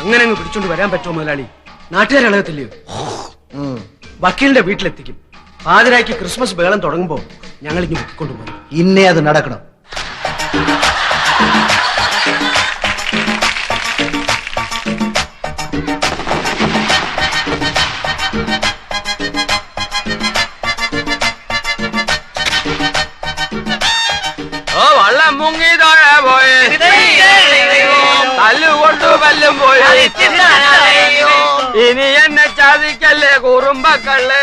അങ്ങനെ അങ്ങ് പിടിച്ചോണ്ട് വരാൻ പറ്റുമോ മുതലാളി? നാട്ടുകാരളകത്തില്ലയോ? വക്കീലിന്റെ വീട്ടിലെത്തിക്കും. പാതിരായ്ക്ക് ക്രിസ്മസ് ബേളം തുടങ്ങുമ്പോ ഞങ്ങൾ ഇങ്ങ് കൊണ്ടുപോകും. ഇന്നേ അത് നടക്കണം. വള്ളം മുങ്ങി താഴെ പോയി, തല്ലുകൊണ്ടു പല്ലും പോയി, ഇനി എന്നെ ചതിക്കല്ലേ കുറുമ്പക്കള്ളേ.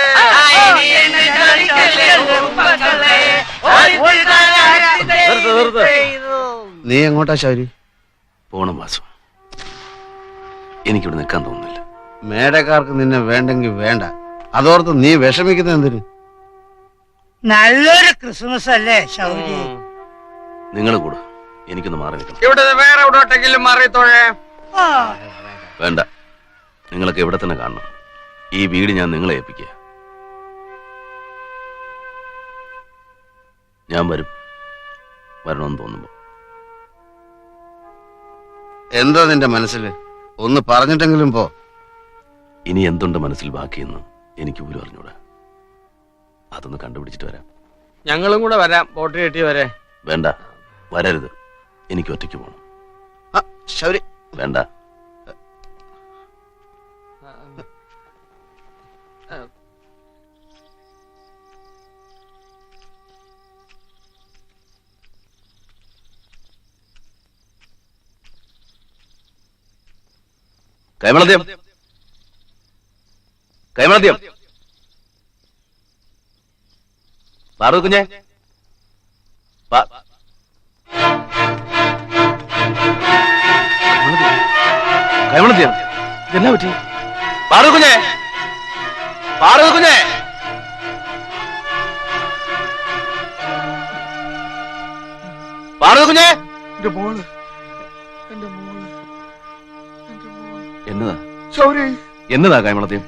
നീ എങ്ങോട്ടാ ശൗരി? പോണം വാസു, എനിക്കിവിടെ നിൽക്കാൻ തോന്നുന്നില്ല. മേടക്കാർക്ക് നിന്നെ വേണ്ടെങ്കിൽ വേണ്ട, അതോർത്ത് നീ വിഷമിക്കുന്ന എന്തിന്? നല്ലൊരു ക്രിസ്മസ് അല്ലേ ശൗരി? നിങ്ങൾ കൂടെ എനിക്കൊന്ന് മാറി നിൽക്കണം. ഇവിടെ വേറെ എവിടോട്ടെങ്കിലും മാറിത്തോഴേ. വേണ്ട, നിങ്ങളൊക്കെ ഇവിടെ തന്നെ കാണണം. ഈ വീട് ഞാൻ നിങ്ങളെ ഏൽപ്പിക്കുക. ഞാൻ വരണമെന്ന് തോന്നുമ്പോ. എന്താ നിന്റെ മനസ്സിൽ? ഒന്ന് പറഞ്ഞിട്ടെങ്കിലും പോ. ഇനി എന്തുണ്ട് മനസ്സിൽ ബാക്കിയെന്ന് എനിക്ക് പോലും അറിഞ്ഞൂടാ. അതൊന്ന് കണ്ടുപിടിച്ചിട്ട് വരാം. ഞങ്ങളും കൂടെ വരാം, ബോട്ട് കെട്ടി വരെ. വേണ്ട, വരരുത്. എനിക്ക് ഒറ്റയ്ക്ക് പോകണം. ശൗരി വേണ്ട. കൈമളദ്യം, കൈമളദ്യം, പാറു കുഞ്ഞെ, കൈമളദ്യം, എന്നാ പറ്റി? പാറു കുഞ്ഞെ, പാറു കുഞ്ഞെ, പാറു കുഞ്ഞെ. എന്നതാ എന്നതാ കൈമളദ്യം,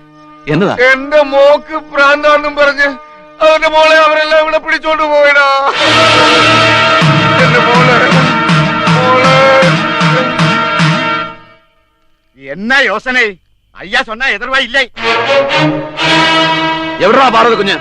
എന്നതാ? എന്റെ മോക്ക് പ്രാന്താണെന്നും പറഞ്ഞ് അവന്റെ മോളെ അവരെല്ലാം ഇവിടെ പിടിച്ചോണ്ട് പോയിടാ. എന്റെ മോളെ എന്നാ യോസനെ ஐயா சொன்னா எதிர்வா இல்லை. എവിടാ പാറു കുഞ്ഞ്?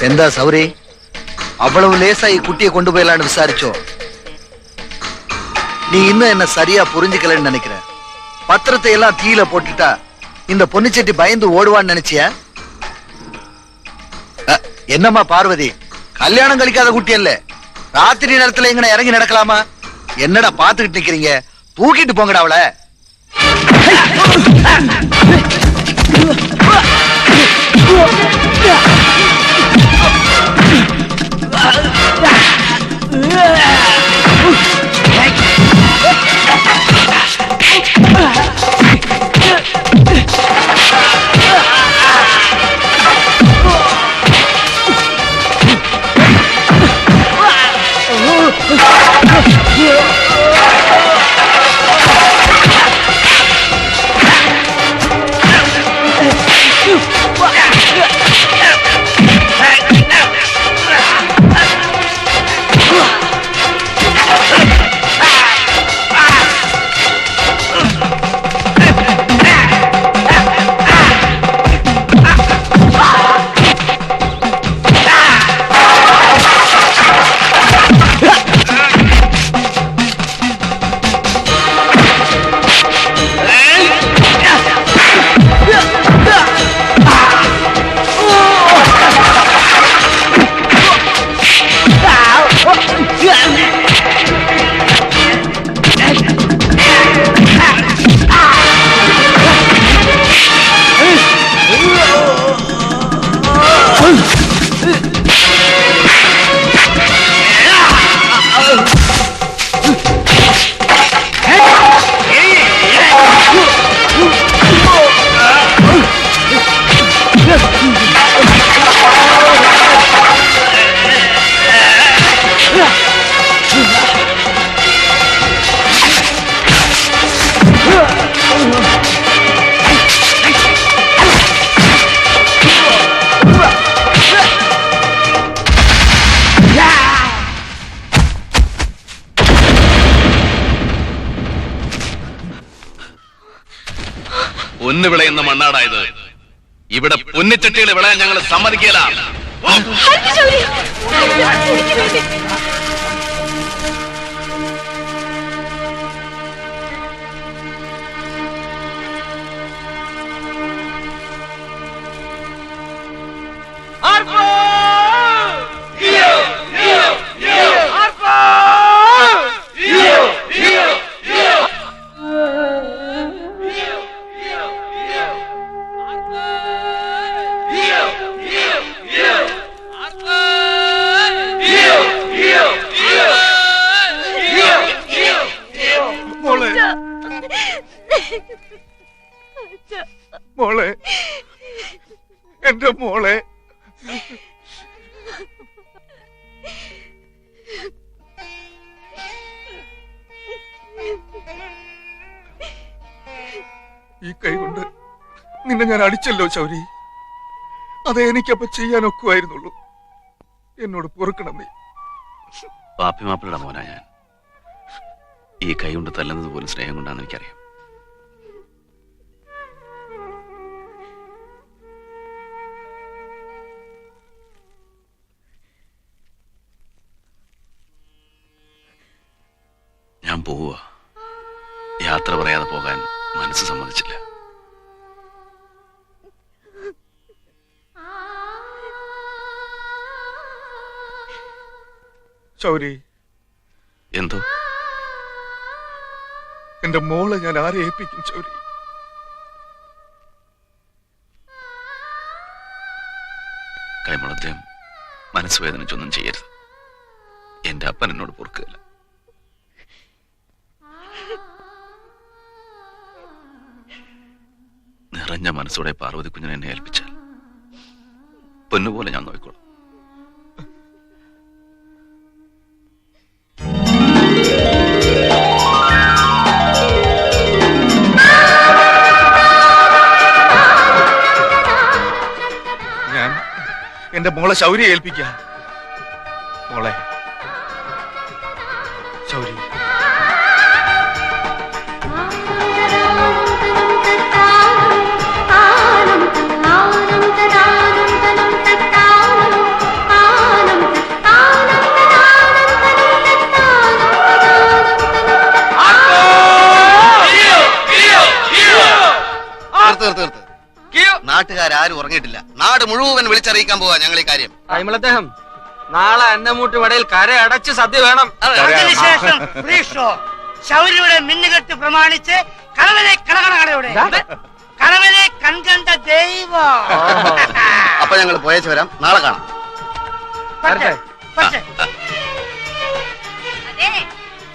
എന്താ സൗരി, அவ்வளவு லேசா குட்டியை கொண்டு போயலான்னு விசாரிச்சோ? நீ இன்னும் என்ன சரியா புரிஞ்சுக்கலன்னு நினைக்கிறேன். பத்திரத்தை எல்லாம் தீயில போட்டுட்டா இந்த பொன்னிச்செட்டி பயந்து ஓடுவான்னு நினைச்சியா? என்னம்மா பார்வதி, கல்யாணம் கழிக்காத குட்டி அல்ல, ராத்திரி நேரத்துல எங்கன இறங்கி நடக்கலாமா? என்னடா பாத்துக்கிட்டு நிக்கிறீங்க? தூக்கிட்டு போங்கடா அவளை. പൊന്നു വിളയുന്ന മണ്ണാടായത്. ഇവിടെ പൊന്നിച്ചട്ടികൾ വിളയാൻ ഞങ്ങൾ സമ്മതിക്കില്ല. മോളെ മോളെ എന്റെ മോളെ ഈ കൈ കൊണ്ട് നിന്നെ ഞാൻ അടിച്ചല്ലോ ശൗരി. അതേ എനിക്കപ്പൊ ചെയ്യാൻ ഒക്കുമായിരുന്നുള്ളൂ. എന്നോട് പൊറുക്കണം നീ. പാപ്പിമാപ്പിളുടെ മോനാ ഞാൻ. ഈ കൈ കൊണ്ട് തല്ലുന്നത് പോലും സ്നേഹം കൊണ്ടാണെന്ന് എനിക്കറിയാം. ഞാൻ പോവുക. യാത്ര പറയാതെ പോകാൻ മനസ്സ് സമ്മതിച്ചില്ല. ശൗരി, എന്തോ എന്റെ മോളെ ഞാൻ ആരെ ഏൽപ്പിക്കും ശൗരി? കൈമുളദ്യം മനസ്സ് വേദനിച്ചൊന്നും ചെയ്യരുത്. എന്റെ അപ്പൻ എന്നോട് പൊറുക്കുകയില്ല. നിറഞ്ഞ മനസ്സോടെ പാർവതി കുഞ്ഞിനെ എന്നെ ഏൽപ്പിച്ചാൽ പൊന്നുപോലെ ഞാൻ നോക്കിക്കോളാം. ഞാൻ എന്റെ മോളെ ശൗരിയെ ഏൽപ്പിക്കാം. മോളെ ശൗരി, നാട്ടുകാരും ഉറങ്ങിയിട്ടില്ല. നാട് മുഴുവൻ വിളിച്ചറിയിക്കാൻ പോവാ ഞങ്ങൾ ഈ കാര്യം. കൈമളദ്ദേഹം നാളെ അന്നമൂട്ട് വടയിൽ കര അടച്ച് സദ്യ വേണം. അതിനുശേഷം ഫ്രീ ഷോ. ശൗര്യയുടെ മിന്നുകെട്ട് പ്രമാണിച്ച് കലവനെ കടകടയുടെ കലവനെ കൺകണ്ട ദൈവം. അപ്പൊ ഞങ്ങൾ പോയേച്ച് വരാം. നാളെ കാണാം. പക്ഷേ അതെ,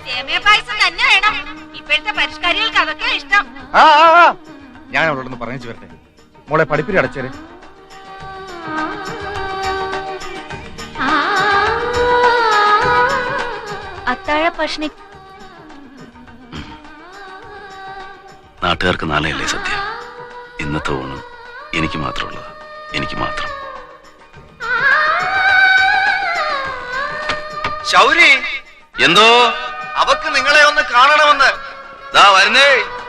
സേമിയ പായസം തന്നെ വേണം. ഇപ്പോഴത്തെ പരിഷ്കാരികൾക്ക് അതൊക്കെ ഇഷ്ടം. ഞാൻ അവളോടൊന്ന് പറഞ്ഞു വരട്ടെ. മോളെ പഠിപ്പിൽ അടച്ചേരെ. അത്താഴ ഭക്ഷണി നാട്ടുകാർക്ക് നാളെയല്ലേ സദ്യ. ഇന്നത്തെ ഊണ് എനിക്ക് മാത്രമുള്ളത്. എനിക്ക് മാത്രം. ശൗരി, എന്തോ അവക്ക് നിങ്ങളെ ഒന്ന് കാണണമെന്ന്. ദാ വരുന്നേ.